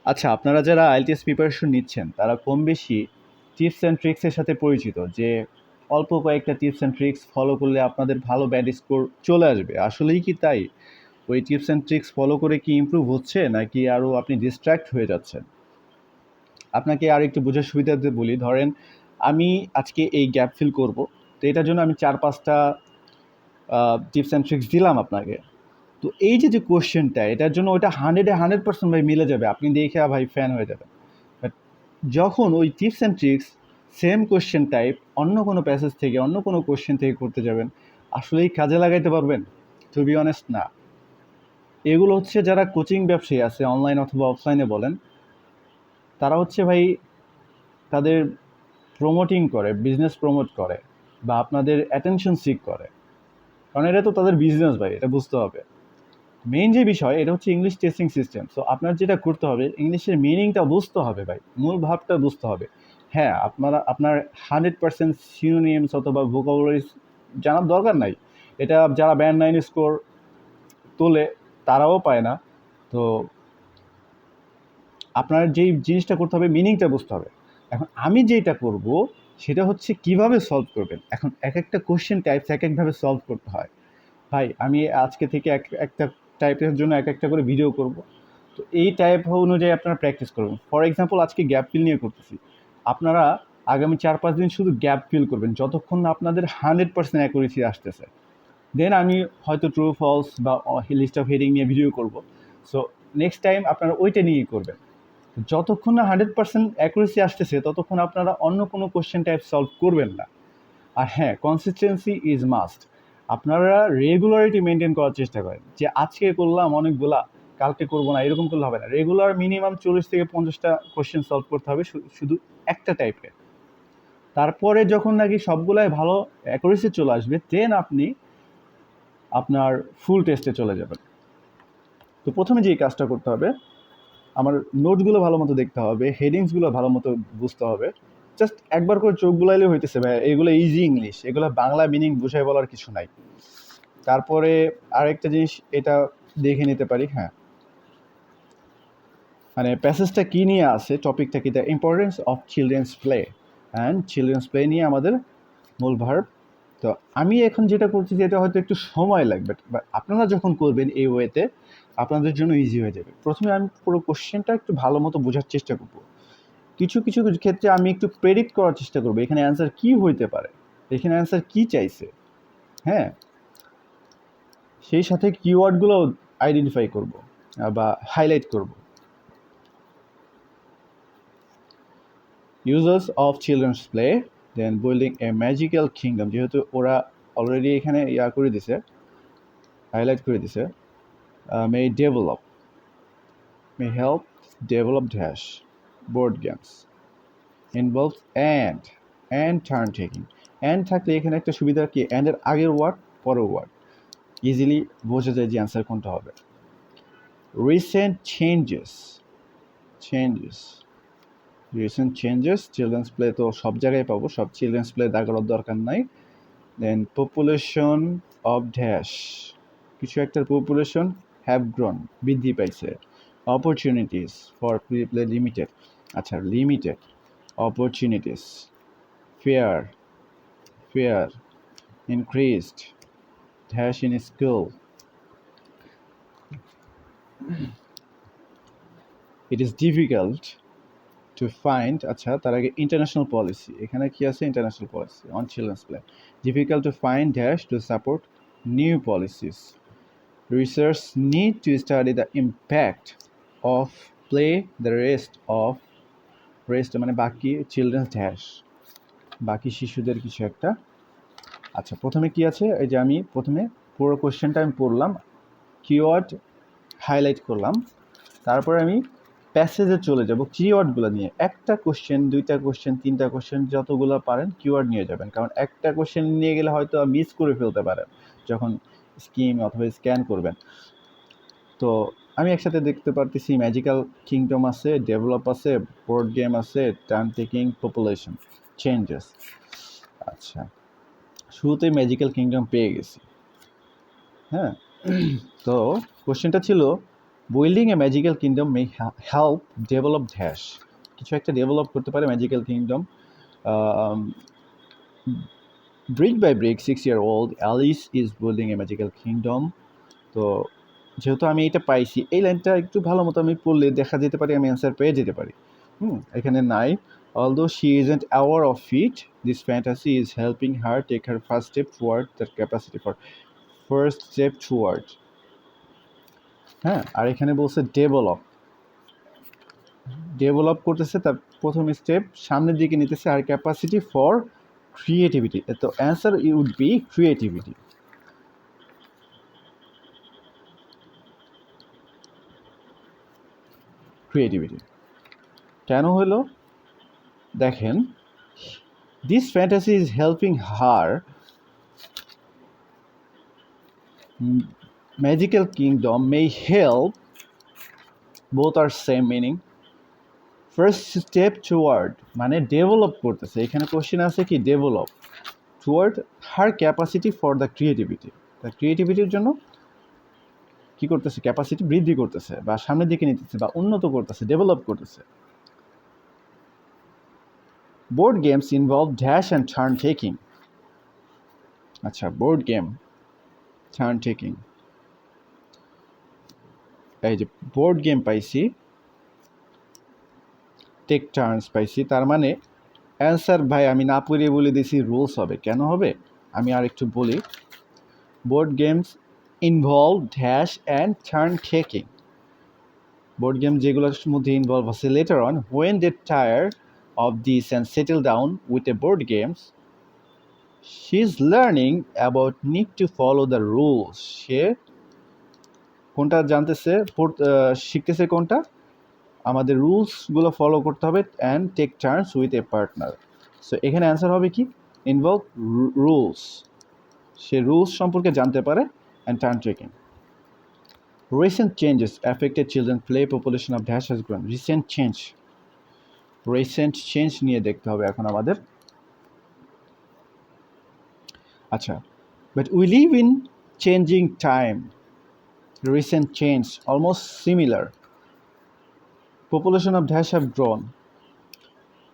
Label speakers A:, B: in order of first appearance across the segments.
A: আচ্ছা, আপনারা যারা আইএলটিএস প্রিপারেশন নিচ্ছেন তারা কম বেশি টিপস অ্যান্ড ট্রিক্সের সাথে পরিচিত, যে অল্প কয়েকটা টিপস অ্যান্ড ট্রিক্স ফলো করলে আপনাদের ভালো ব্যাড স্কোর চলে আসবে। আসলেই কি তাই? ওই টিপস অ্যান্ড ট্রিক্স ফলো করে কি ইমপ্রুভ হচ্ছে, নাকি আরও আপনি ডিস্ট্র্যাক্ট হয়ে যাচ্ছেন? আপনাকে আর একটু বোঝার সুবিধাতে বলি। ধরেন আমি আজকে এই গ্যাপ ফিল করব, তো এটার জন্য আমি 4-5টা টিপস অ্যান্ড ট্রিক্স দিলাম আপনাকে। তো এই যে যে কোশ্চেনটা, এটার জন্য ওইটা 100% ভাই মিলে যাবে, আপনি দেখে ভাই ফ্যান হয়ে যাবেন। বাট যখন ওই tips and tricks same question type অন্য কোনো প্যাসেজ থেকে অন্য কোনো কোশ্চেন থেকে করতে যাবেন, আসলেই কাজে লাগাইতে পারবেন? টু বি অনেস্ট, না। এগুলো হচ্ছে যারা কোচিং ব্যবসায়ী আছে, অনলাইন অথবা অফলাইনে বলেন, তারা হচ্ছে ভাই তাদের প্রমোটিং করে, বিজনেস প্রমোট করে, বা আপনাদের অ্যাটেনশন সিক করে, কারণ এটা তো তাদের বিজনেস ভাই, এটা বুঝতে হবে। মেইন যে বিষয় এটা হচ্ছে ইংলিশ টেস্টিং সিস্টেম। সো আপনার যেটা করতে হবে, ইংলিশের মিনিংটা বুঝতে হবে ভাই, মূল ভাবটা বুঝতে হবে। হ্যাঁ, আপনার 100% সিনোনিমস অথবা ভোকাবুলারিজ জানার দরকার নাই। এটা যারা ব্যান্ড 9 স্কোর তোলে তারাও পায় না। তো আপনার যেই জিনিসটা করতে হবে, মিনিংটা বুঝতে হবে। এখন আমি যেটা করব সেটা হচ্ছে কিভাবে সলভ করবেন। এখন এক একটা কোশ্চেন টাইপস এক একভাবে সলভ করতে হয় ভাই। আমি আজকে থেকে একটা টাইপের জন্য এক একটা করে ভিডিও করব। তো এই টাইপ অনুযায়ী আপনারা প্র্যাকটিস করবেন। ফর এক্সাম্পল আজকে গ্যাপ ফিল নিয়ে করতেছি, আপনারা আগামী 4-5 দিন শুধু গ্যাপ ফিল করবেন যতক্ষণ না আপনাদের 100% অ্যাকুরেসি আসতেছে। দেন আমি হয়তো ট্রু ফলস বা লিস্ট অফ হেডিং নিয়ে ভিডিও করব। সো নেক্সট টাইম আপনারা ওইটা নিয়েই করবেন। যতক্ষণ না 100% অ্যাকুরেসি আসতেছে ততক্ষণ আপনারা অন্য কোনো কোশ্চেন টাইপ সলভ করবেন না। আর হ্যাঁ, কনসিস্টেন্সি ইজ মাস্ট। আপনারা রেগুলারিটি মেনটেন করার চেষ্টা করেন, যে আজকে করলাম অনেকগুলা, কালকে করবো না, এরকম করলে হবে না। রেগুলার মিনিমাম 40 থেকে 50টা কোশ্চেন সলভ করতে হবে, শুধু একটা টাইপের। তারপরে যখন নাকি সবগুলাই ভালো অ্যাকুরেসি চলে আসবে, দেন আপনি আপনার ফুল টেস্টে চলে যাবেন। তো প্রথমে যে কাজটা করতে হবে, আমার নোটগুলো ভালো মতো দেখতে হবে, হেডিংসগুলো ভালো মতো বুঝতে হবে। জাস্ট একবার করে চোখ বুলাইলে হইতেছে ভাই, এগুলো ইজি ইংলিশ, এগুলো বাংলা মিনিং বুঝাই বলার কিছু নাই। তারপরে আরেকটা জিনিস এটা দেখে নিতে পারি, হ্যাঁ, মানে প্যাসেজটা কী নিয়ে আছে, টপিকটা কি, the importance of children's play and children's play নিয়ে আমাদের মূল ভার্ব। তো আমি এখন যেটা করতেছি এটা হয়তো একটু সময় লাগবে, বাট আপনারা যখন করবেন এই ওয়েতে আপনাদের জন্য ইজি হয়ে যাবে। প্রথমে আমি পুরো কোশ্চেনটা একটু ভালো মতো বোঝার চেষ্টা করব। কিছু কিছু ক্ষেত্রে আমি একটু প্রেডিক্ট করার চেষ্টা করবো এখানে অ্যান্সার কী হইতে পারে, এখানে অ্যান্সার কী চাইছে। হ্যাঁ, সেই সাথে কিওয়ার্ডগুলো আইডেন্টিফাই করব বা হাইলাইট করব। Users of children's play, then building a magical kingdom, যেহেতু ওরা অলরেডি এখানে করে দিছে, হাইলাইট করে দিছে। May develop, may help develop dash board games involve and turn taking. And থাকলে এখানে একটা সুবিধা কি, অ্যান্ডের আগের ওয়ার্ড পরের ওয়ার্ড ইজিলি বোঝা যায় যে অ্যান্সার কোনটা হবে। রিসেন্ট চেঞ্জেস চিলড্রেন্স প্লে তো সব জায়গায় পাবো, সব চিলড্রেন্স প্লে দেখার দরকার নাই। দেন পপুলেশন অফ ড্যাশ, কিছু একটার পপুলেশন হ্যাভ গ্রোন, বৃদ্ধি পাইছে। অপরচুনিটিস ফর প্লে লিমিটেড, আচ্ছা limited opportunities. Fair increased dash in school. It is difficult to find, আচ্ছা তার আগে ইন্টারন্যাশনাল পলিসি, এখানে কি আছে, international policy on children's play. Difficult to find dash to support new policies. Research need to study the impact of play the rest মানে বাকি children's dash, বাকি শিশুদের কিছু একটা। আচ্ছা প্রথমে কি আছে, এই যে আমি প্রথমে পুরো কোশ্চেনটা আমি পড়লাম, কিওয়ার্ড হাইলাইট করলাম, তারপরে আমি প্যাসেজে চলে যাব কিওয়ার্ডগুলো নিয়ে। একটা কোশ্চেন, দুইটা কোশ্চেন, তিনটা কোশ্চেন, যতগুলো পারেন কিওয়ার্ড নিয়ে যাবেন, কারণ একটা কোশ্চেন নিয়ে গেলে হয়তো মিস করে ফেলতে পারেন যখন স্কিম অথবা স্ক্যান করবেন। তো আমি একসাথে দেখতে পারতেছি ম্যাজিক্যাল কিংডম আছে, ডেভেলপ আছে, বোর্ড গেম আছে, টার্ন টেকিং, পপুলেশন চেঞ্জেস। আচ্ছা শুরুতেই ম্যাজিক্যাল কিংডম পেয়ে গেছি। হ্যাঁ, তো কোশ্চেনটা ছিল building a magical kingdom may help develop dash, কিছু একটা ডেভেলপ করতে পারে magical kingdom. Brick by brick 6-year-old Alice is building a magical kingdom. তো যেহেতু আমি এটা পাইছি, এই লাইনটা একটু ভালো মতো আমি পড়লে দেখা যেতে পারে আমি অ্যান্সার পেয়ে যেতে পারি। এখানে নাই, although she isn't aware of it, this fantasy is helping her take her first step toward that capacity for first step toward। হ্যাঁ, আর এখানে বলছে ডেভেলপ করতেছে, তার প্রথম স্টেপ সামনের দিকে নিতেছে, আর ক্যাপাসিটি ফর ক্রিয়েটিভিটি। তো answer would be creativity. Creativity কেন হলো দেখেন, this fantasy is helping her magical kingdom may help, both are same meaning. First step toward মানে ডেভেলপ করতেছে, এখানে কোশ্চেন আছে কি develop toward her capacity for the creativity. The ক্রিয়েটিভিটির জন্য কি করতেছে, ক্যাপাসিটি বৃদ্ধি করতেছে বা সামনের দিকে নিতেছে বা উন্নত করতেছে, ডেভেলপ করতেছে। Board games involve dash and turn taking. আচ্ছা, বোর্ড গেম টার্ন টেকিং, এই যে বোর্ড গেম পাইছি, টেক টার্নস পাইছি, তার মানে অ্যান্সার ভাই আমি না পড়িয়ে বলে দিছি রুলস হবে। কেন হবে আমি আর একটু বলি। Board games involve dash and turn taking, board game যেগুলোর মধ্যে ইনভলভ আছে later on when they tire of this and settle down with a board games she is learning about need to follow the rules. সে কোনটা জানতেছে, শিখতেছে কোনটা, আমাদের রুলসগুলো ফলো করতে হবে, and take turns with a partner. So এখানে অ্যান্সার হবে কি ইনভলভ রুলস, সে রুলস সম্পর্কে জানতে পারে, and turn taking. Recent changes affected children play population of dash has grown. Recent change নিয়ে দেখতে হবে এখন আমাদের। আচ্ছা, but we live in changing time, recent change almost similar. Population of dash have grown.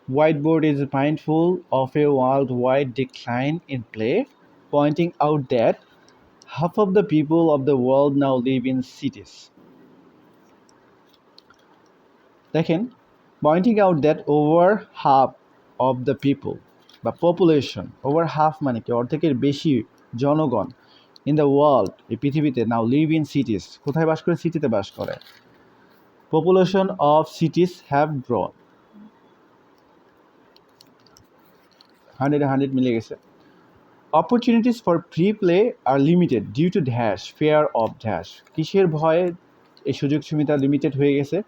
A: Whiteboard is mindful of a worldwide decline in play, pointing out that half of the people of the world now live in cities. দেখেন, pointing out that over half of the people বা population, over half মানে কি অর্ধেকের বেশি জনগণ in the world, এই পৃথিবীতে now live in cities, কোথায় বাস করে, সিটিতে বাস করে। Population of cities have grown, 100 মিলে গেছে। অপরচুনিটিস ফর ফ্রি প্লে আর limited due to dash fear of dash, কিসের ভয়ে এই সুযোগ সুবিধা লিমিটেড হয়ে গেছে।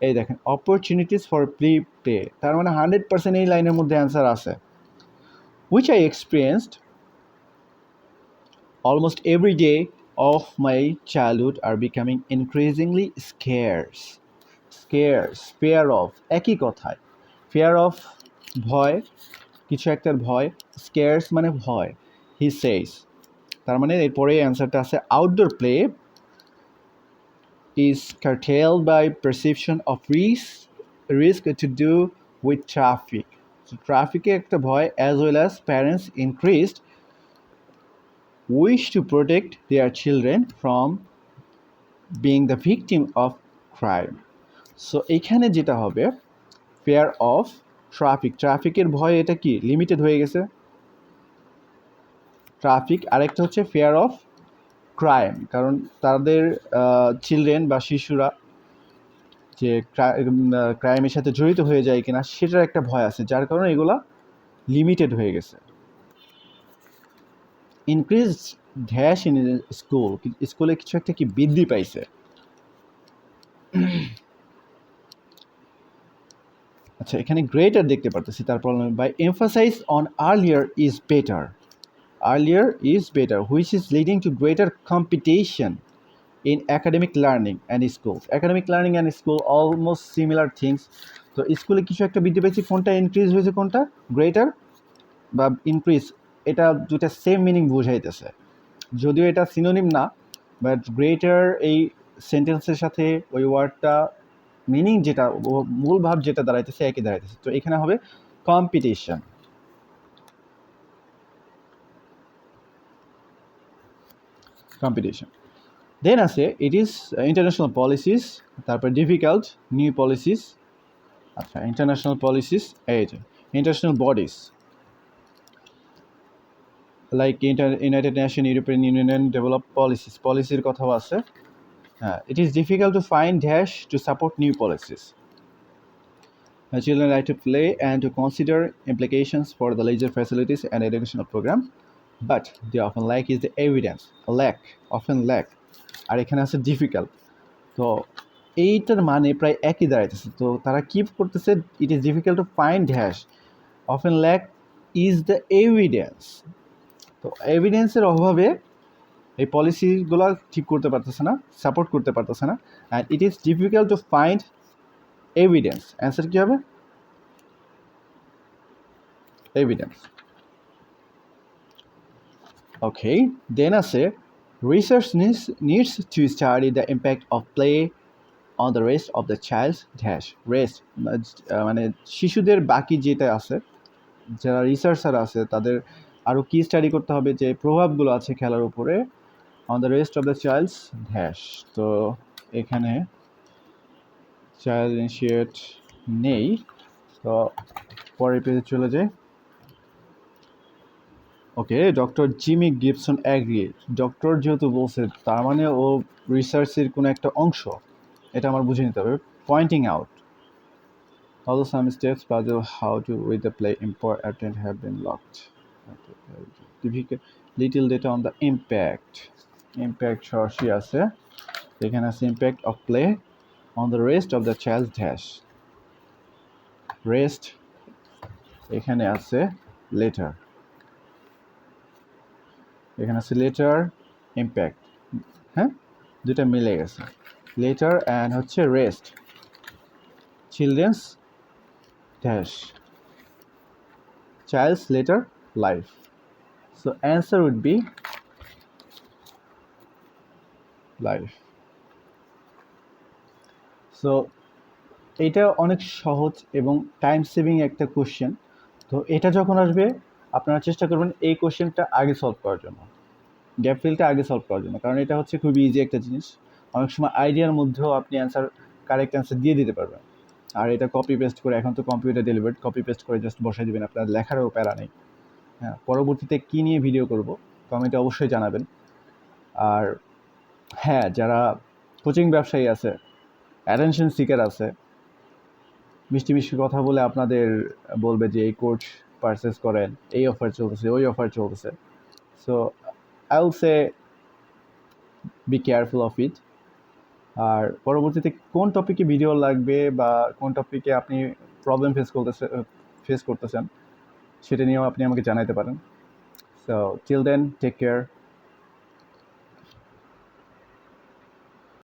A: এই দেখেন অপরচুনিটিস ফর ফ্রি প্লে, তার মানে 100% এই লাইনের মধ্যে অ্যান্সার আছে। Which I experienced almost every day of my childhood R becoming increasingly scarce, fair of একই কথায়, ফেয়ার অফ ভয়, কিছু একটার ভয়, স্কেয়ার্স মানে ভয়, হি সেইস, তার মানে এরপরে অ্যান্সারটা আছে outdoor play is curtailed by perception of risk to do with traffic. ট্রাফিকে একটা ভয়, as well as parents increased wish to protect their children from being the victim of crime. So এইখানে যেটা হবে ফেয়ার অফ ট্রাফিকের ভয়, এটা কি লিমিটেড হয়ে গেছে ট্রাফিক। আরেকটা হচ্ছে ফেয়ার অফ ক্রাইম, কারণ তাদের চিলড্রেন বা শিশুরা যে ক্রাইমের সাথে জড়িত হয়ে যায় কিনা সেটার একটা ভয় আছে, যার কারণে এগুলা লিমিটেড হয়ে গেছে। ইনক্রিজ ড্যাশ ইন স্কুলে কিছু একটা কি বৃদ্ধি পাইছে। আচ্ছা, এখানে গ্রেটার দেখতে পারতেছি, তারপর by emphasise on earlier is better, earlier is better, which is leading to greater competition in academic learning and schools. Academic learning and school almost similar things. তো স্কুলে কিছু একটা বৃদ্ধি পেয়েছে, কোনটা ইনক্রিজ হয়েছে, কোনটা গ্রেটার বা ইনক্রিজ, এটা দুটা সেম মিনিং বোঝাইতেছে, যদিও এটা সিনোনিম না, বাট গ্রেটার এই সেন্টেন্সের সাথে ওই ওয়ার্ডটা মিনিং যেটা মূল ভাব যেটা দাঁড়াইতেছে একই দাঁড়াইতেছে। তো এখানে হবে কম্পিটিশন। কম্পিটিশন দেন আছে ইট ইজ ইন্টারন্যাশনাল পলিসিস, তারপর ডিফিকাল্ট নিউ পলিসিস। আচ্ছা, ইন্টারন্যাশনাল পলিসিস এই যে international bodies like United nation, European union develop policies, পলিসির কথাও আছে। হ্যাঁ, ইট is difficult to find dash to support new policies. Children like to play and to consider implications for the leisure facilities and educational program, but they often lack is the evidence. Often lack. আর এখানে আছে difficult. তো এইটার মানে প্রায় একই দাঁড়াইতেছে। তো তারা কি করতেছে, it is difficult to find dash often lack is the evidence. তো এভিডেন্সের অভাবে এই পলিসিগুলো ঠিক করতে পারতেছে না, সাপোর্ট করতে পারতেছে না। And it is difficult to find evidence. Answer কী হবে? এভিডেন্স। ওকে, দেন আছে research needs to study the impact of play on the rest of the child's dash rest, মানে শিশুদের বাকি যেটা আছে, যারা রিসার্চার আছে তাদের আরও কী স্টাডি করতে হবে, যে প্রভাবগুলো আছে খেলার উপরে on the rest of the child's dash. তো এখানে চাইল্ড ইনিশিয়েট নেই, তো পরের পেজে চলে যাই। Okay, doctor Jimmy Gibson agree. Doctor যেহেতু বলছে তার মানে ও রিসার্চের কোনো একটা অংশ, এটা আমার বুঝে নিতে হবে। Pointing out although some steps puzzle how to with the play important have been locked. Little data on the impact সরাসরি আছে, এখানে আছে impact of play on the rest of the child's dash rest, এখানে আছে later, এখানে আছে later impact, হ্যাঁ দুটা মিলে গেছে, later and হচ্ছে rest children's dash child's later life. So answer would be life. So এটা অনেক সহজ এবং টাইম সেভিং একটা কোশ্চেন। তো এটা যখন আসবে আপনারা চেষ্টা করবেন এই কোশ্চেনটা আগে সলভ করার জন্য, গ্যাপ ফিলটা আগে সলভ করার জন্য, কারণ এটা হচ্ছে খুবই ইজি একটা জিনিস। অনেক সময় আইডিয়ার মধ্যেও আপনি কারেক্ট অ্যান্সার দিয়ে দিতে পারবেন। আর এটা কপি পেস্ট করে, এখন তো কম্পিউটার ডেলিভার্ড, কপি পেস্ট করে জাস্ট বসাই দেবেন, আপনার লেখারও প্যারা নেই। হ্যাঁ, পরবর্তীতে কী নিয়ে ভিডিও করব কমেন্টে অবশ্যই জানাবেন। আর হ্যাঁ, যারা কোচিং ব্যবসায়ী আছে, অ্যাটেনশন সিকার আছে, মিষ্টি মিষ্টি কথা বলে আপনাদের বলবে যে এই কোর্স পারচেস করেন, এই অফার চলতেছে, ওই অফার চলতেছে। So I will say be careful of it. আর পরবর্তীতে কোন টপিকে ভিডিও লাগবে বা কোন টপিকে আপনি প্রবলেম ফেস করতেছেন সেটা নিয়েও আপনি আমাকে জানাতে পারেন। So till then take care.